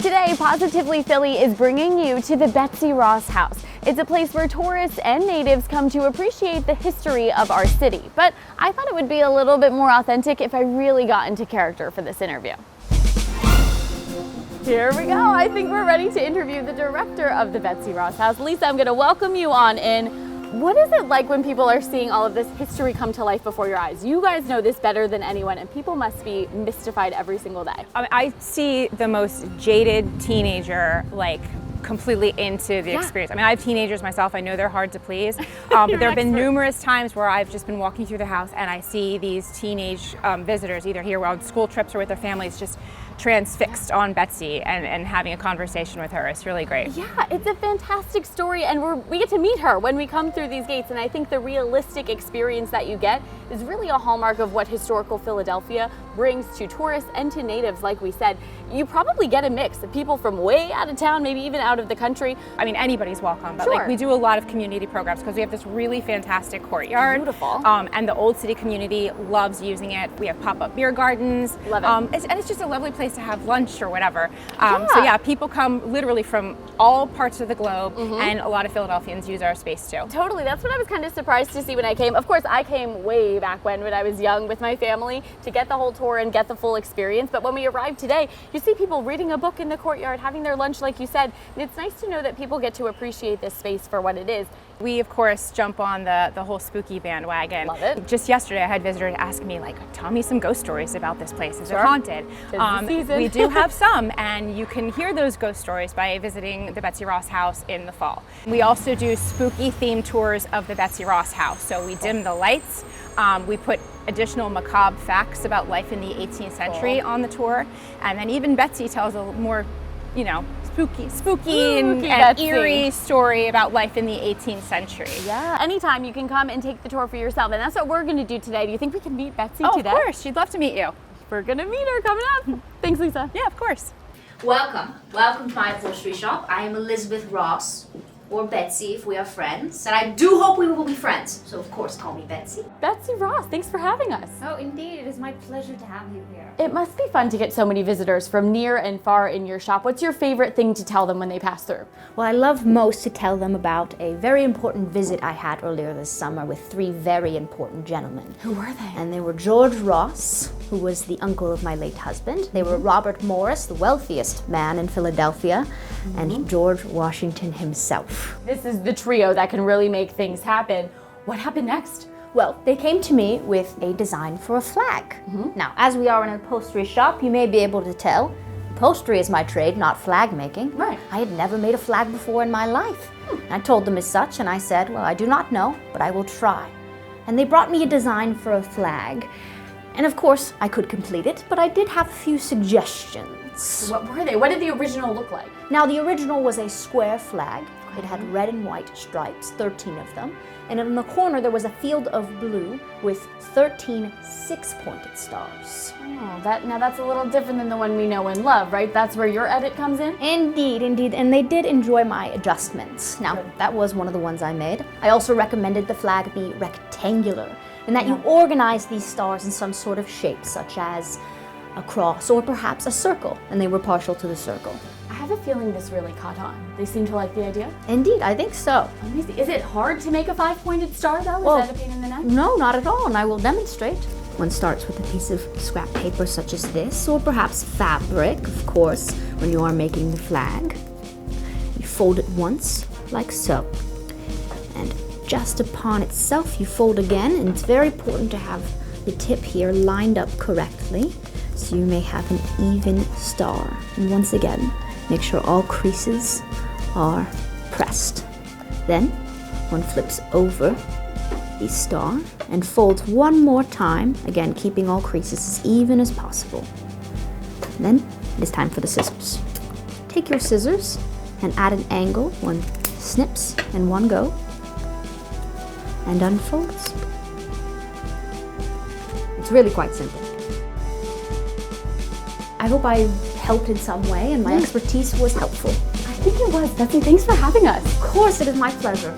Today, Positively Philly is bringing you to the Betsy Ross House. It's a place where tourists and natives come to appreciate the history of our city. But I thought it would be a little bit more authentic if I really got into character for this interview. Here we go. I think we're ready to interview the director of the Betsy Ross House. Lisa, I'm going to welcome you on in. What is it like when people are seeing all of this history come to life before your eyes? You guys know this better than anyone, and people must be mystified every single day. I see the most jaded teenager, like, completely into the experience. I mean, I have teenagers myself. I know they're hard to please, but there have been numerous times where I've just been walking through the house and I see these teenage visitors, either here on school trips or with their families, just transfixed on Betsy and having a conversation with her. It's really great. Yeah, it's a fantastic story, and we get to meet her when we come through these gates, and I think the realistic experience that you get is really a hallmark of what historical Philadelphia brings to tourists and to natives. Like we said, you probably get a mix of people from way out of town, maybe even out of the country. I mean, anybody's welcome, but like we do a lot of community programs because we have this really fantastic courtyard. Beautiful. And the Old City community loves using it. We have pop-up beer gardens. Love it. And it's just a lovely place to have lunch or whatever. So yeah, people come literally from all parts of the globe, and a lot of Philadelphians use our space too. Totally, that's what I was kind of surprised to see when I came. Of course, I came way back when I was young with my family to get the whole tour and get the full experience. But when we arrived today, you see people reading a book in the courtyard, having their lunch like you said. And it's nice to know that people get to appreciate this space for what it is. We, of course, jump on the whole spooky bandwagon. Love it. Just yesterday, I had visitors ask me, like, tell me some ghost stories about this place. Is it haunted? We do have some, and you can hear those ghost stories by visiting the Betsy Ross House in the fall. We also do spooky themed tours of the Betsy Ross House. So we dim the lights. We put additional macabre facts about life in the 18th century on the tour. And then even Betsy tells a more, spooky and eerie story about life in the 18th century. Yeah, anytime you can come and take the tour for yourself, and that's what we're going to do today. Do you think we can meet Betsy today? Of course, she'd love to meet you. We're going to meet her coming up. Thanks, Lisa. Yeah, of course. Welcome to my upholstery shop. I am Elizabeth Ross, or Betsy if we are friends, and I do hope we will be friends, so of course call me Betsy. Betsy Ross, thanks for having us. Oh, indeed, it is my pleasure to have you here. It must be fun to get so many visitors from near and far in your shop. What's your favorite thing to tell them when they pass through? Well, I love most to tell them about a very important visit I had earlier this summer with three very important gentlemen. Who were they? And they were George Ross, who was the uncle of my late husband. They were Robert Morris, the wealthiest man in Philadelphia, and George Washington himself. This is the trio that can really make things happen. What happened next? Well, they came to me with a design for a flag. Now, as we are an upholstery shop, you may be able to tell, upholstery is my trade, not flag making. Right. I had never made a flag before in my life. I told them as such, and I said, well, I do not know, but I will try. And they brought me a design for a flag. And of course, I could complete it, but I did have a few suggestions. What were they? What did the original look like? Now, the original was a square flag. It had red and white stripes, 13 of them. And in the corner, there was a field of blue with 13 six-pointed stars. Oh, now that's a little different than the one we know and love, right? That's where your edit comes in? Indeed, indeed. And they did enjoy my adjustments. Now, that was one of the ones I made. I also recommended the flag be rectangular, and that you organize these stars in some sort of shape, such as a cross or perhaps a circle, and they were partial to the circle. I have a feeling this really caught on. They seem to like the idea. Indeed, I think so. Amazing. Is it hard to make a 5-pointed star, though? Well, is that a pain in the neck? No, not at all, and I will demonstrate. One starts with a piece of scrap paper such as this, or perhaps fabric, of course, when you are making the flag. You fold it once, like so. And just upon itself, you fold again, and it's very important to have the tip here lined up correctly, so you may have an even star. And once again, make sure all creases are pressed. Then, one flips over the star and folds one more time, again keeping all creases as even as possible. Then, it is time for the scissors. Take your scissors and at an angle, one snips and one go, and unfolds. It's really quite simple. I hope I helped in some way and my expertise was helpful. I think it was. Betsy, thanks for having us. Of course, it is my pleasure.